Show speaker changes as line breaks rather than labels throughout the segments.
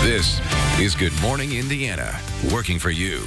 This is Good Morning Indiana, working for you.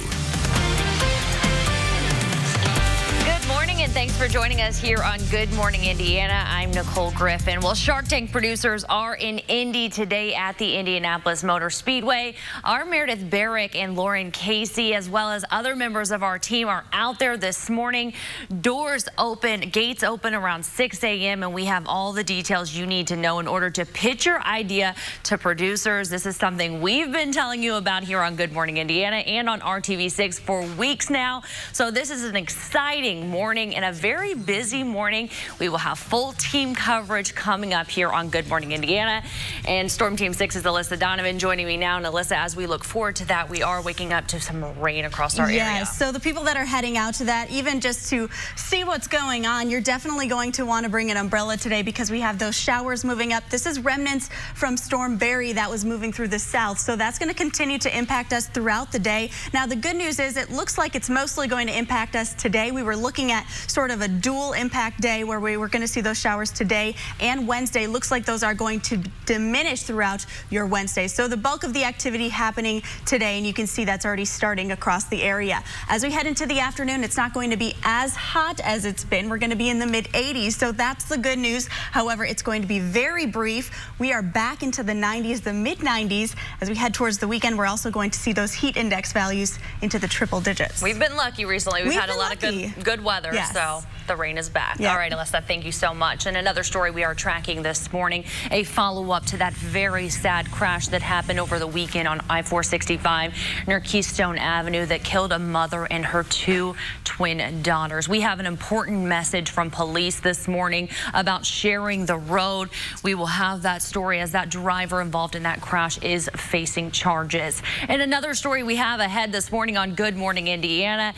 Good morning, and thanks for joining us here on Good Morning Indiana. I'm Nicole Griffin. Well, Shark Tank producers are in Indy today at the Indianapolis Motor Speedway. Our Meredith Barrick and Lauren Casey, as well as other members of our team, are out there this morning. Doors open, gates open around 6 a.m., and we have all the details you need to know in order to pitch your idea to producers. This is something we've been telling you about here on Good Morning Indiana and on RTV6 for weeks now. So this is an exciting morning and a very busy morning. We will have full team coverage coming up here on Good Morning Indiana. And Storm Team 6's Alyssa Donovan joining me now. And Alyssa, as we look forward to that, we are waking up to some rain across our area.
Yes, so the people that are heading out to that, even just to see what's going on, you're definitely going to want to bring an umbrella today because we have those showers moving up. This is remnants from Storm Barry that was moving through the south. So that's going to continue to impact us throughout the day. Now, the good news is it looks like it's mostly going to impact us today. We were looking at sort of a dual impact day where we were going to see those showers today and Wednesday. Looks like those are going to diminish throughout your Wednesday. So the bulk of the activity happening today, and you can see that's already starting across the area. As we head into the afternoon, it's not going to be as hot as it's been. We're going to be in the mid-80s, so that's the good news. However, it's going to be very brief. We are back into the 90s, the mid-90s. As we head towards the weekend, we're also going to see those heat index values into the triple digits.
We've been lucky recently. We've had a lot of good weather,
yes.
So the rain is back.
Yep.
All right, Alyssa, thank you so much. And another story we are tracking this morning, a follow-up to that very sad crash that happened over the weekend on I-465 near Keystone Avenue that killed a mother and her two twin daughters. We have an important message from police this morning about sharing the road. We will have that story as that driver involved in that crash is facing charges. And another story we have ahead this morning on Good Morning Indiana,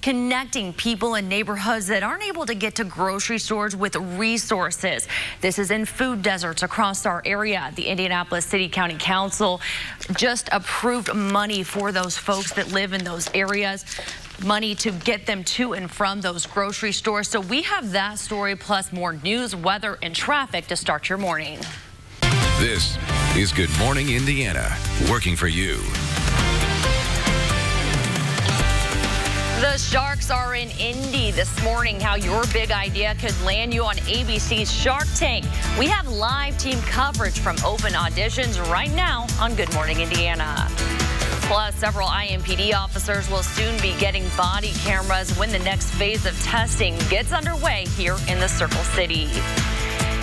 connecting people in neighborhoods that aren't able to get to grocery stores with resources. This is in food deserts across our area. The Indianapolis City County Council just approved money for those folks that live in those areas, money to get them to and from those grocery stores. So we have that story plus more news, weather, and traffic to start your morning.
This is Good Morning Indiana, working for you.
The Sharks are in Indy this morning. How your big idea could land you on ABC's Shark Tank. We have live team coverage from open auditions right now on Good Morning Indiana. Plus, several IMPD officers will soon be getting body cameras when the next phase of testing gets underway here in the Circle City.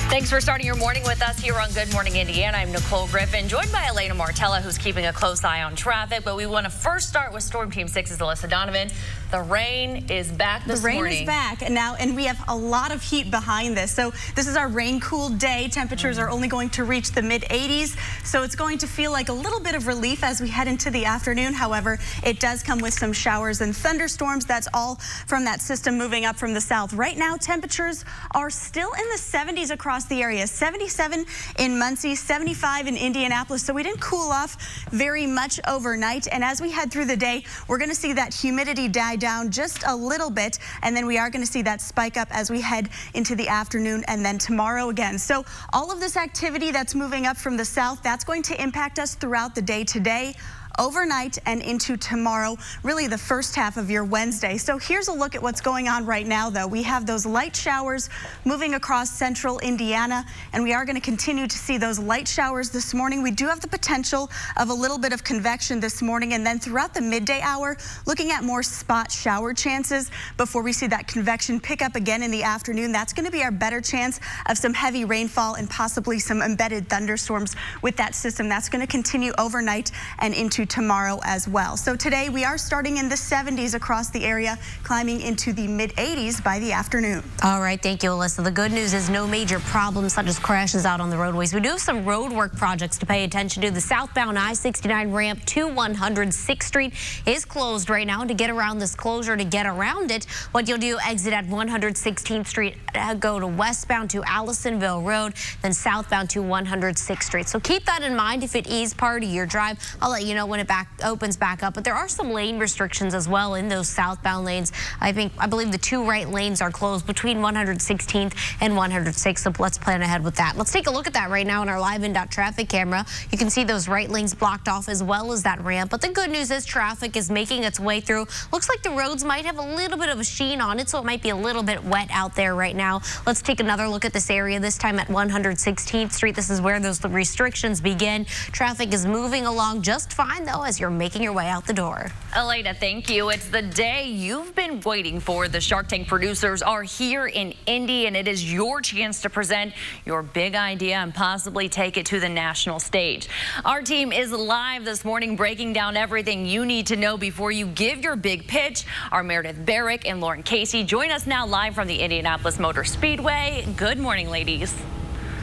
Thanks for starting your morning with us here on Good Morning Indiana. I'm Nicole Griffin, joined by Elena Martella, who's keeping a close eye on traffic. But we want to first start with Storm Team 6's Alyssa Donovan. The rain is back this morning.
The rain is back, and we have a lot of heat behind this. So this is our rain-cooled day. Temperatures are only going to reach the mid-80s, so it's going to feel like a little bit of relief as we head into the afternoon. However, it does come with some showers and thunderstorms. That's all from that system moving up from the south. Right now, temperatures are still in the 70s across the area. 77 in Muncie, 75 in Indianapolis. So we didn't cool off very much overnight. And as we head through the day, we're going to see that humidity die down just a little bit. And then we are going to see that spike up as we head into the afternoon and then tomorrow again. So all of this activity that's moving up from the south, that's going to impact us throughout the day today, overnight, and into tomorrow, really the first half of your Wednesday. So here's a look at what's going on right now, though. We have those light showers moving across central Indiana, and we are going to continue to see those light showers this morning. We do have the potential of a little bit of convection this morning, and then throughout the midday hour, looking at more spot shower chances before we see that convection pick up again in the afternoon. That's going to be our better chance of some heavy rainfall and possibly some embedded thunderstorms with that system. That's going to continue overnight and into tomorrow as well. So today we are starting in the 70s across the area, climbing into the mid-80s by the afternoon.
All right, thank you, Alyssa. The good news is no major problems such as crashes out on the roadways. We do have some road work projects to pay attention to. The southbound I-69 ramp to 106th Street is closed right now. To get around this closure, to get around it, what you'll do, exit at 116th Street, go to westbound to Allisonville Road, then southbound to 106th Street. So keep that in mind if it is part of your drive. I'll let you know when it opens back up. But there are some lane restrictions as well in those southbound lanes. I believe the 2 right lanes are closed between 116th and 106th. So let's plan ahead with that. Let's take a look at that right now on our live in traffic camera. You can see those right lanes blocked off as well as that ramp. But the good news is traffic is making its way through. Looks like the roads might have a little bit of a sheen on it, so it might be a little bit wet out there right now. Let's take another look at this area, this time at 116th Street. This is where those restrictions begin. Traffic is moving along just fine, though, as you're making your way out the door.
Elena, thank you. It's the day you've been waiting for. The Shark Tank producers are here in Indy, and it is your chance to present your big idea and possibly take it to the national stage. Our team is live this morning, breaking down everything you need to know before you give your big pitch. Our Meredith Barrick and Lauren Casey join us now live from the Indianapolis Motor Speedway. Good morning, ladies.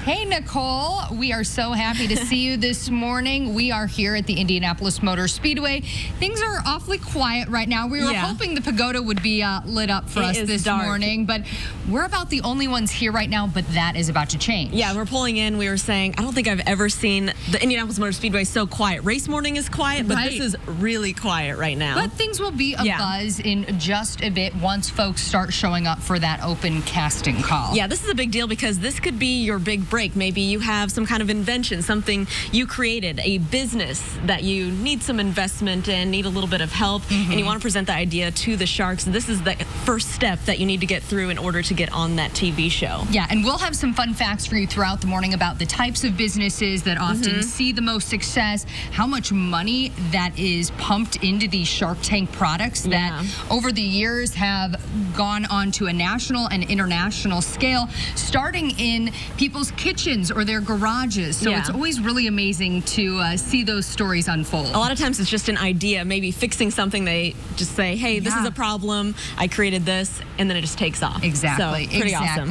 Hey, Nicole. We are so happy to see you this morning. We are here at the Indianapolis Motor Speedway. Things are awfully quiet right now. We were hoping the pagoda would be lit up for us this morning, but we're about the only ones here right now, but that is about to change.
Yeah, we're pulling in. We were saying, I don't think I've ever seen the Indianapolis Motor Speedway so quiet. Race morning is quiet, but this is really quiet right now.
But things will be a buzz in just a bit once folks start showing up for that open casting call.
Yeah, this is a big deal because this could be your big break. Maybe you have some kind of invention, something you created, a business that you need some investment in, need a little bit of help, and you want to present the idea to the Sharks. This is the first step that you need to get through in order to get on that TV show.
Yeah, and we'll have some fun facts for you throughout the morning about the types of businesses that often see the most success, how much money that is pumped into these Shark Tank products that over the years have gone on to a national and international scale, starting in people's kitchens or their garages. So it's always really amazing to see those stories unfold.
A lot of times it's just an idea, maybe fixing something. They just say, hey, this is a problem. I created this, and then it just takes off.
Exactly.
So, pretty awesome.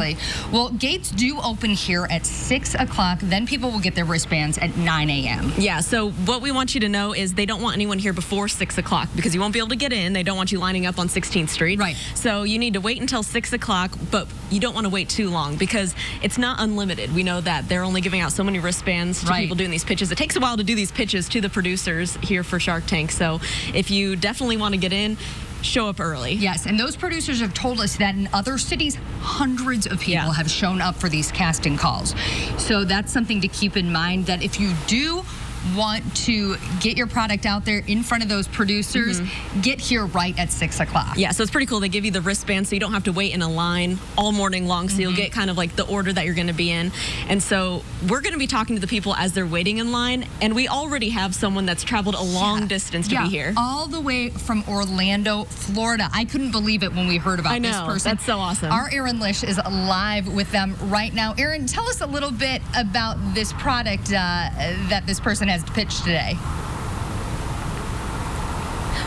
Well, gates do open here at 6 o'clock. Then people will get their wristbands at 9 a.m.
Yeah, so what we want you to know is they don't want anyone here before 6 o'clock because you won't be able to get in. They don't want you lining up on 16th Street.
Right.
So you need to wait until 6 o'clock, but you don't want to wait too long because it's not unlimited. We know that they're only giving out so many wristbands to people doing these pitches. It takes a while to do these pitches to the producers here for Shark Tank. So if you definitely want to get in, show up early.
Yes, and those producers have told us that in other cities, hundreds of people have shown up for these casting calls. So that's something to keep in mind, that if you do want to get your product out there in front of those producers, get here right at 6 o'clock.
Yeah, so it's pretty cool. They give you the wristband so you don't have to wait in a line all morning long, so you'll get kind of like the order that you're going to be in. And so we're going to be talking to the people as they're waiting in line, and we already have someone that's traveled a long distance to be here.
All the way from Orlando, Florida. I couldn't believe it when we heard about this person.
That's so awesome.
Our Aaron Lish is live with them right now. Aaron, tell us a little bit about this product that this person has pitched today.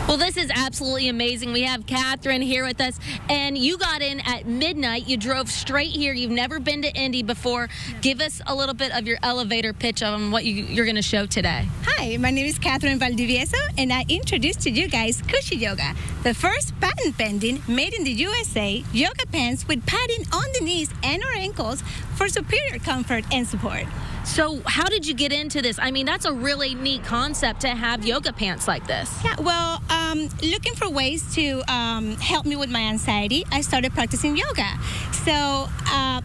Well, this is absolutely amazing. We have Catherine here with us, and you got in at midnight. You drove straight here. You've never been to Indy before. Give us a little bit of your elevator pitch on what you're going to show today.
Hi, my name is Catherine Valdivieso, and I introduce to you guys Cushy Yoga, the first patent-pending, made in the USA yoga pants with padding on the knees and or ankles for superior comfort and support.
So how did you get into this? I mean, that's a really neat concept to have yoga pants like this.
Yeah, well, looking for ways to help me with my anxiety, I started practicing yoga. So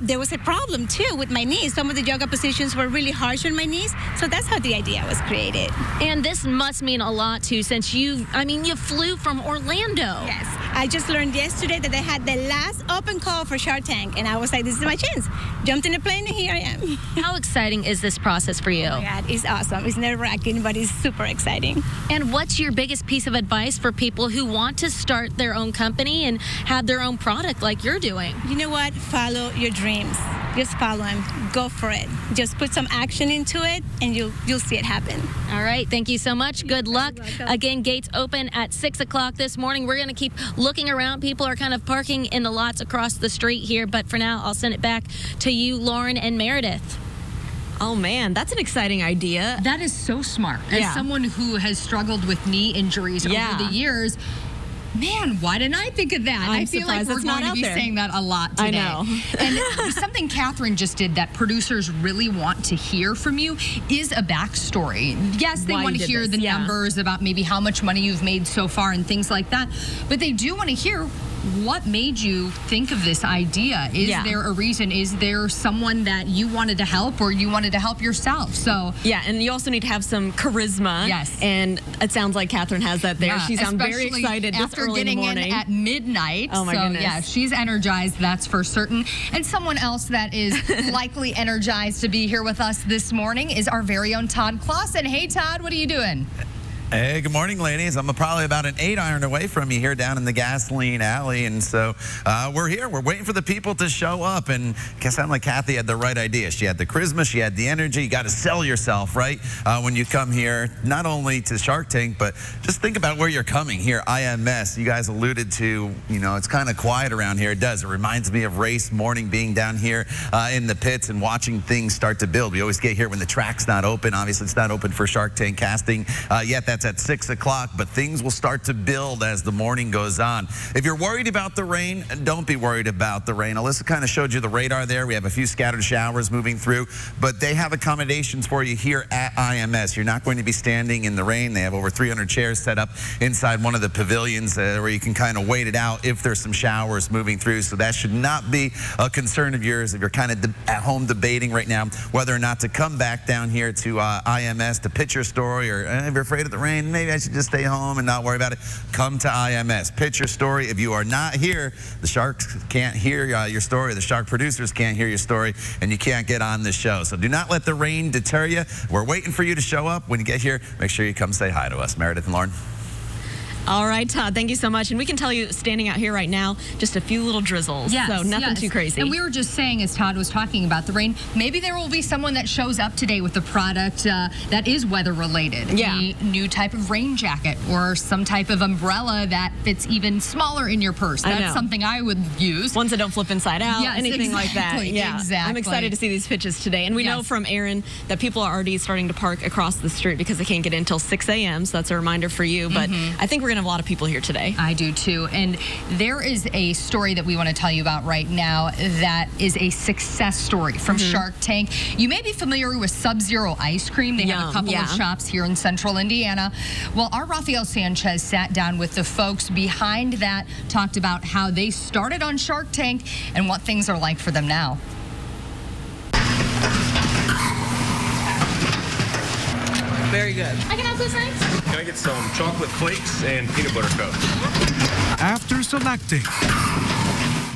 there was a problem too with my knees. Some of the yoga positions were really harsh on my knees. So that's how the idea was created.
And this must mean a lot too, since you flew from Orlando.
Yes, I just learned yesterday that they had the last open call for Shark Tank, and I was like, this is my chance. Jumped in a plane, and here I am.
How exciting is this process for you?
Oh my God, it's awesome. It's nerve-wracking, but it's super exciting.
And what's your biggest piece of advice for people who want to start their own company and have their own product like you're doing?
You know what? Follow your dreams. Just follow them. Go for it. Just put some action into it, and you'll see it happen.
All right. Thank you so much. Good luck. Again, gates open at 6 o'clock this morning. We're going to keep looking around. People are kind of parking in the lots across the street here. But for now, I'll send it back to you, Lauren and Meredith.
Oh, man, that's an exciting idea.
That is so smart. As someone who has struggled with knee injuries over the years, Man, why didn't I think of that?
I'm
I feel like
surprised
we're
it's
going
not
to
out
be
there.
saying that a lot today.
I know.
And something Catherine just did that producers really want to hear from you is a backstory. Yes, they
Why
want
you
to
did
hear
this,
the
yeah.
numbers about maybe how much money you've made so far and things like that, but they do want to hear what made you think of this idea. Is there a reason? Is there someone that you wanted to help or you wanted to help yourself? So
yeah, and you also need to have some charisma.
Yes.
And it sounds like Catherine has that there.
Yeah,
she sounds very
especially
excited this
after
early in the
getting
morning.
in at midnight.
Oh my goodness.
Yeah, she's energized, that's for certain. And someone else that is likely energized to be here with us this morning is our very own Todd Clausen. Hey, Todd, what are you doing?
Hey, good morning, ladies. I'm probably about an 8-iron away from you here down in the Gasoline Alley. And so we're here. We're waiting for the people to show up. And I guess I'm like Kathy had the right idea. She had the charisma. She had the energy. You got to sell yourself, right? When you come here, not only to Shark Tank, but just think about where you're coming here. IMS, you guys alluded to, you know, it's kind of quiet around here. It does. It reminds me of race morning being down here in the pits and watching things start to build. We always get here when the track's not open. Obviously, it's not open for Shark Tank casting yet. That's at 6 o'clock, but things will start to build as the morning goes on. If you're worried about the rain, don't be worried about the rain. Alyssa kind of showed you the radar there. We have a few scattered showers moving through, but they have accommodations for you here at IMS. You're not going to be standing in the rain. They have over 300 chairs set up inside one of the pavilions where you can kind of wait it out if there's some showers moving through. So that should not be a concern of yours if you're kind of at home debating right now whether or not to come back down here to IMS to pitch your story, or if you're afraid of the rain, maybe I should just stay home and not worry about it. Come to IMS. Pitch your story. If you are not here, the Sharks can't hear your story. The Shark producers can't hear your story, and you can't get on the show. So do not let the rain deter you. We're waiting for you to show up. When you get here, make sure you come say hi to us. Meredith and Lauren.
All right, Todd, thank you so much. And we can tell you, standing out here right now, just a few little drizzles.
Yes,
so nothing too crazy.
And we were just saying, as Todd was talking about the rain, maybe there will be someone that shows up today with a product that is weather related.
Yeah.
A new type of rain jacket or some type of umbrella that fits even smaller in your purse. That's something I would use.
Ones that don't flip inside out, anything like that. Yeah,
exactly.
I'm excited to see these pitches today. And we know from Aaron that people are already starting to park across the street because they can't get in until 6 a.m. So that's a reminder for you. But I think we're going to have a lot of people here today.
I do too. And there is a story that we want to tell you about right now that is a success story from Shark Tank. You may be familiar with Sub-Zero ice cream. They have a couple of shops here in central Indiana. Well, our Rafael Sanchez sat down with the folks behind that, talked about how they started on Shark Tank and what things are like for them now.
Very good.
I can have those next.
Can I get some chocolate flakes and peanut butter cup?
After selecting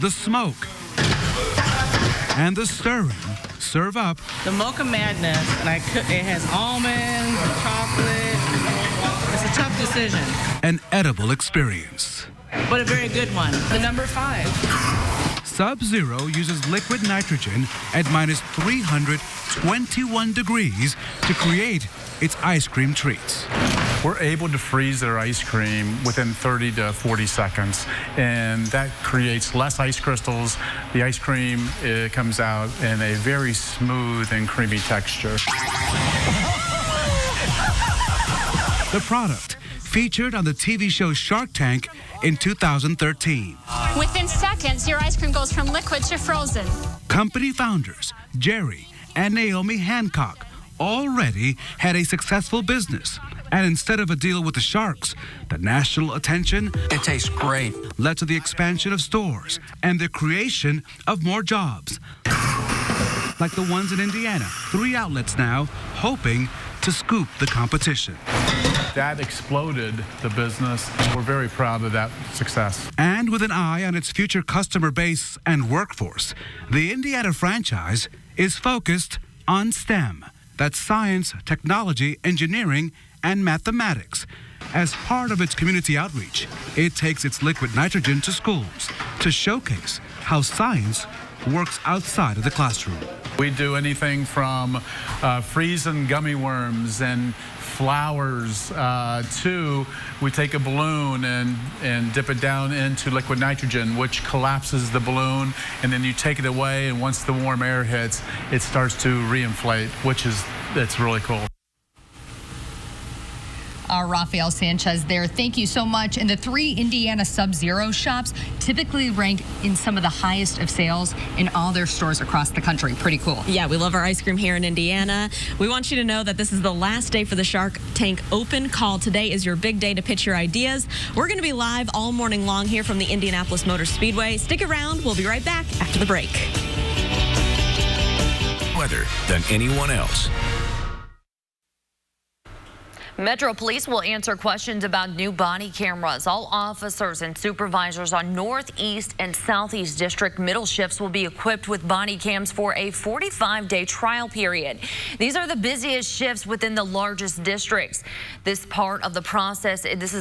the smoke and the stirring, serve up
The Mocha Madness, and it has almonds, chocolate. It's a tough decision,
an edible experience.
but a very good one. The number 5.
Sub-Zero uses liquid nitrogen at minus 321 degrees to create its ice cream treats.
We're able to freeze their ice cream within 30 to 40 seconds, and that creates less ice crystals. The ice cream comes out in a very smooth and creamy texture.
The product featured on the TV show Shark Tank in 2013.
Within seconds, your ice cream goes from liquid to frozen.
Company founders Jerry and Naomi Hancock already had a successful business. And instead of a deal with the Sharks, the national attention,
it tastes great,
led to the expansion of stores and the creation of more jobs. Like the ones in Indiana, 3 outlets now, hoping to scoop the competition.
That exploded the business. We're very proud of that success.
And with an eye on its future customer base and workforce, the Indiana franchise is focused on STEM. That's science, technology, engineering, and mathematics. As part of its community outreach, it takes its liquid nitrogen to schools to showcase how science works outside of the classroom.
We do anything from freezing gummy worms and flowers to we take a balloon and dip it down into liquid nitrogen, which collapses the balloon, and then you take it away, and once the warm air hits, it starts to reinflate, it's really cool.
our Rafael Sanchez there. Thank you so much. And the 3 Indiana Sub-Zero shops typically rank in some of the highest of sales in all their stores across the country. Pretty cool.
Yeah, we love our ice cream here in Indiana. We want you to know that this is the last day for the Shark Tank Open Call. Today is your big day to pitch your ideas. We're going to be live all morning long here from the Indianapolis Motor Speedway. Stick around. We'll be right back after the break.
Weather than anyone else.
Metro Police will answer questions about new body cameras. All officers and supervisors on Northeast and Southeast District middle shifts will be equipped with body cams for a 45-day trial period. These are the busiest shifts within the largest districts. This is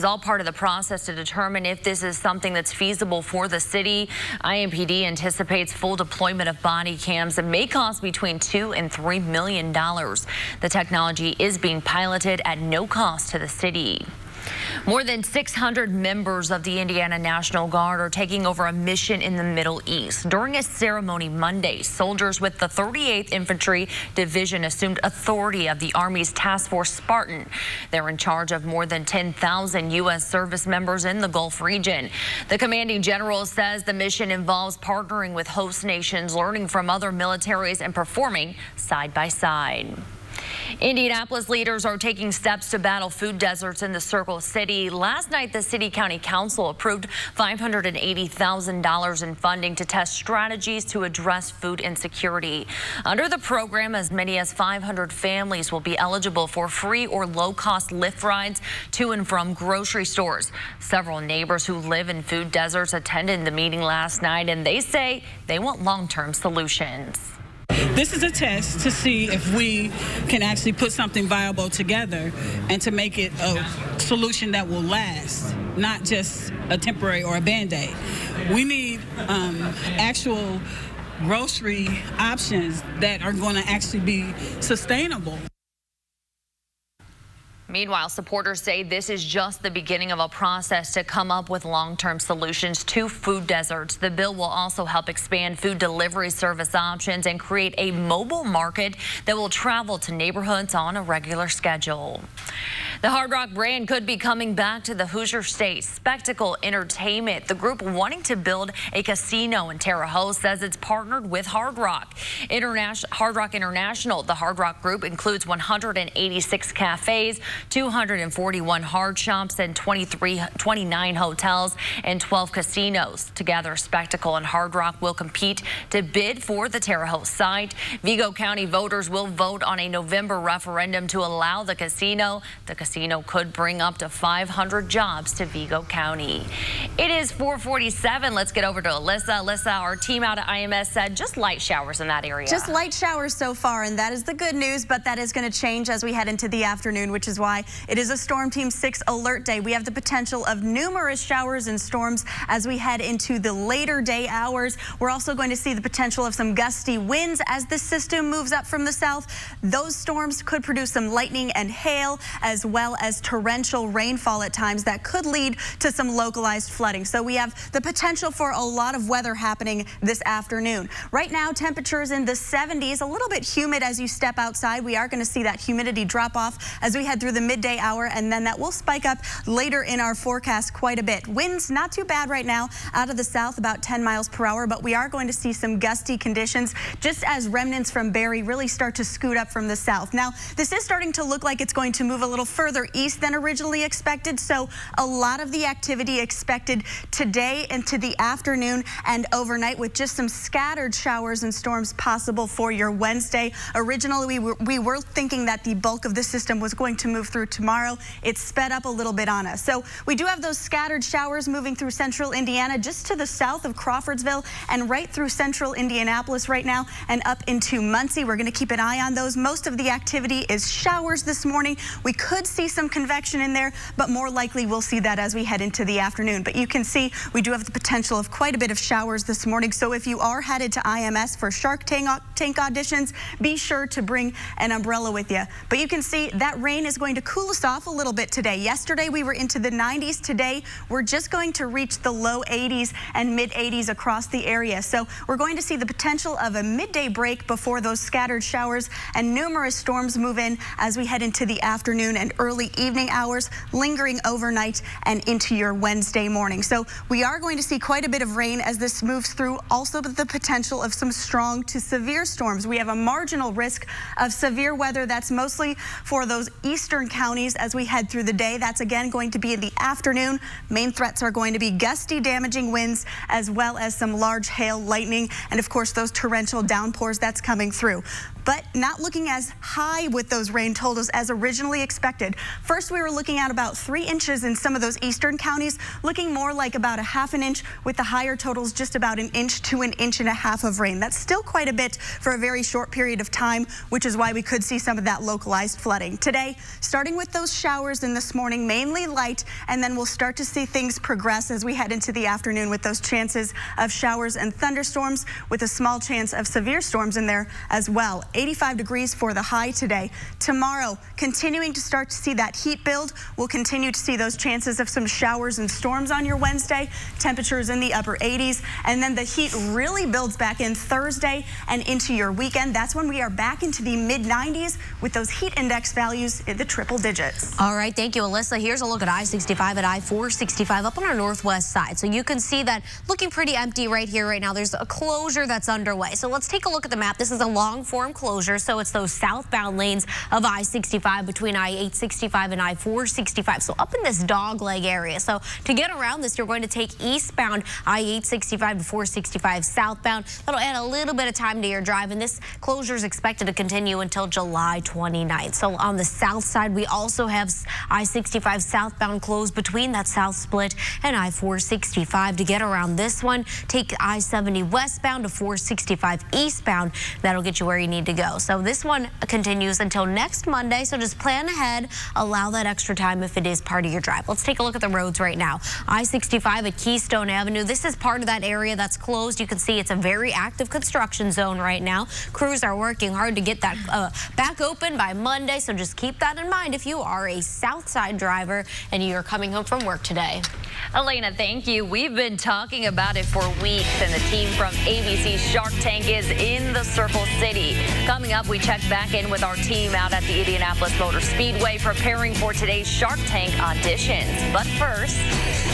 all part of the process to determine if this is something that's feasible for the city. IMPD anticipates full deployment of body cams and may cost between $2 and $3 million. The technology is being piloted at no cost to the city. More than 600 members of the Indiana National Guard are taking over a mission in the Middle East. During a ceremony Monday, soldiers with the 38th Infantry Division assumed authority of the Army's Task Force Spartan. They're in charge of more than 10,000 U.S. service members in the Gulf region. The commanding general says the mission involves partnering with host nations, learning from other militaries, and performing side by side. Indianapolis leaders are taking steps to battle food deserts in the Circle City. Last night, the City County Council approved $580,000 in funding to test strategies to address food insecurity. Under the program, as many as 500 families will be eligible for free or low-cost Lyft rides to and from grocery stores. Several neighbors who live in food deserts attended the meeting last night, and they say they want long-term solutions.
This is a test to see if we can actually put something viable together and to make it a solution that will last, not just a temporary or a Band-Aid. We need actual grocery options that are going to actually be sustainable.
Meanwhile, supporters say this is just the beginning of a process to come up with long-term solutions to food deserts. The bill will also help expand food delivery service options and create a mobile market that will travel to neighborhoods on a regular schedule. The Hard Rock brand could be coming back to the Hoosier State. Spectacle Entertainment, the group wanting to build a casino in Terre Haute, says it's partnered with Hard Rock International. The Hard Rock Group includes 186 cafes, 241 hard shops, and 29 hotels and 12 casinos. Together, Spectacle and Hard Rock will compete to bid for the Terre Haute site. Vigo County voters will vote on a November referendum to allow the casino. The casino could bring up to 500 jobs to Vigo County. It is 4:47. Let's get over to Alyssa. Alyssa, our team out at IMS said just light showers in that area.
Just light showers so far, and that is the good news, but that is going to change as we head into the afternoon, which is why it is a Storm Team 6 alert day. We have the potential of numerous showers and storms as we head into the later day hours. We're also going to see the potential of some gusty winds as the system moves up from the south. Those storms could produce some lightning and hail, as well as torrential rainfall at times that could lead to some localized flooding. So we have the potential for a lot of weather happening this afternoon. Right now, temperatures in the 70s, a little bit humid as you step outside. We are going to see that humidity drop off as we head through the midday hour, and then that will spike up later in our forecast quite a bit. Winds not too bad right now out of the south, about 10 miles per hour, but we are going to see some gusty conditions just as remnants from Barry really start to scoot up from the south. Now, this is starting to look like it's going to move a little further east than originally expected, so a lot of the activity expected today into the afternoon and overnight, with just some scattered showers and storms possible for your Wednesday. Originally, we were thinking that the bulk of the system was going to move through tomorrow. It's sped up a little bit on us. So we do have those scattered showers moving through central Indiana, just to the south of Crawfordsville and right through central Indianapolis right now and up into Muncie. We're going to keep an eye on those. Most of the activity is showers this morning. We could see some convection in there, but more likely we'll see that as we head into the afternoon. But you can see we do have the potential of quite a bit of showers this morning. So if you are headed to IMS for Shark Tank auditions, be sure to bring an umbrella with you. But you can see that rain is going to cool us off a little bit today. Yesterday we were into the 90s. Today we're just going to reach the low 80s and mid 80s across the area. So we're going to see the potential of a midday break before those scattered showers and numerous storms move in as we head into the afternoon and early evening hours, lingering overnight and into your Wednesday morning. So we are going to see quite a bit of rain as this moves through, also with the potential of some strong to severe storms. We have a marginal risk of severe weather that's mostly for those eastern counties as we head through the day. That's again going to be in the afternoon. Main threats are going to be gusty, damaging winds, as well as some large hail, lightning, and of course those torrential downpours that's coming through. But not looking as high with those rain totals as originally expected. First, we were looking at about 3 inches in some of those eastern counties, looking more like about a ½ an inch, with the higher totals just about 1 inch to 1.5 inches of rain. That's still quite a bit for a very short period of time, which is why we could see some of that localized flooding. Today, starting with those showers in this morning, mainly light, and then we'll start to see things progress as we head into the afternoon with those chances of showers and thunderstorms, with a small chance of severe storms in there as well. 85 degrees for the high today. Tomorrow, continuing to start to see that heat build. We'll continue to see those chances of some showers and storms on your Wednesday. Temperatures in the upper 80s. And then the heat really builds back in Thursday and into your weekend. That's when we are back into the mid-90s with those heat index values in the triple digits.
All right, thank you, Alyssa. Here's a look at I-65 and I-465 up on our northwest side. So you can see that looking pretty empty right here right now. There's a closure that's underway. So let's take a look at the map. This is a long form closure, so it's those southbound lanes of I-65 between I-865 and I-465. So up in this dogleg area. So to get around this, you're going to take eastbound I-865 to 465 southbound. That'll add a little bit of time to your drive, and this closure is expected to continue until July 29th. So on the south side, we also have I-65 southbound closed between that south split and I-465. To get around this one, take I-70 westbound to 465 eastbound. That'll get you where you need to go. So this one continues until next Monday, so just plan ahead, allow that extra time if it is part of your drive. Let's take a look at the roads right now. I-65 at Keystone Avenue. This is part of that area that's closed. You can see it's a very active construction zone right now. Crews are working hard to get that back open by Monday, so just keep that in mind if you are a south side driver and you're coming home from work today.
Elena, thank you. We've been talking about it for weeks, and the team from ABC Shark Tank is in the Circle City. Coming up, we check back in with our team out at the Indianapolis Motor Speedway preparing for today's Shark Tank auditions. But first,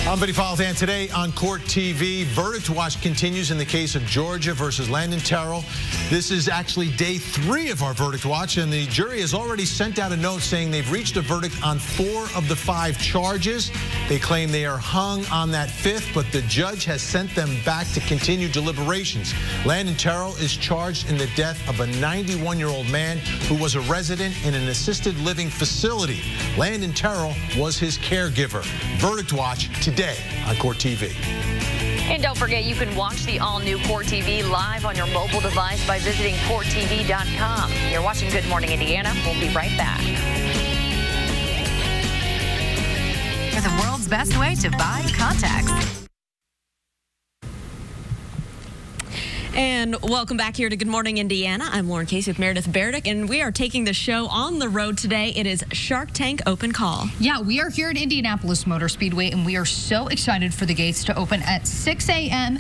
I'm Benny Politan. Today on Court TV, verdict watch continues in the case of Georgia versus Landon Terrell. This is actually day 3 of our verdict watch, and the jury has already sent out a note saying they've reached a verdict on 4 of the 5 charges. They claim they are hung on that 5th, but the judge has sent them back to continue deliberations. Landon Terrell is charged in the death of a 91-year-old man who was a resident in an assisted living facility. Landon Terrell was his caregiver. Verdict watch today on Court TV.
And don't forget, you can watch the all-new Court TV live on your mobile device by visiting CourtTV.com. You're watching Good Morning Indiana. We'll be right back.
The world's best way to buy contacts.
And welcome back here to Good Morning Indiana. I'm Lauren Casey with Meredith Berdick, and we are taking the show on the road today. It is Shark Tank Open Call.
Yeah, we are here at Indianapolis Motor Speedway, and we are so excited for the gates to open at 6 a.m.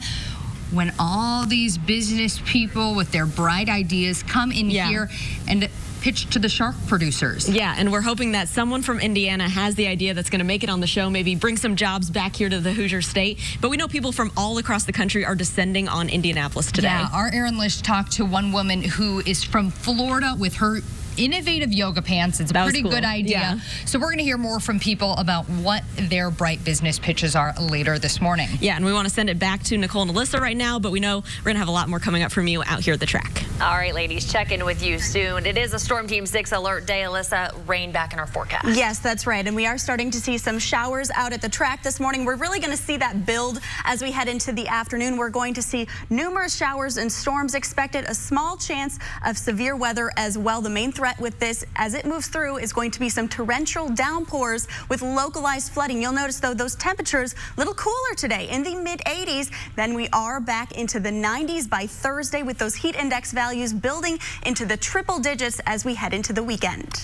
when all these business people with their bright ideas come in here and pitch to the shark producers.
Yeah, and we're hoping that someone from Indiana has the idea that's going to make it on the show, maybe bring some jobs back here to the Hoosier State. But we know people from all across the country are descending on Indianapolis today.
Yeah, our Erin Lish talked to one woman who is from Florida with her innovative yoga pants. It's a pretty good idea. Yeah. So we're going to hear more from people about what their bright business pitches are later this morning.
Yeah, and we want to send it back to Nicole and Alyssa right now, but we know we're going to have a lot more coming up from you out here at the track.
All right, ladies, check in with you soon. It is a Storm Team 6 alert day. Alyssa, rain back in our forecast.
Yes, that's right. And we are starting to see some showers out at the track this morning. We're really going to see that build as we head into the afternoon. We're going to see numerous showers and storms expected, a small chance of severe weather as well. The main threat with this as it moves through is going to be some torrential downpours with localized flooding. You'll notice, though, those temperatures a little cooler today in the mid-80s. Then we are back into the 90s by Thursday with those heat index values building into the triple digits as we head into the weekend.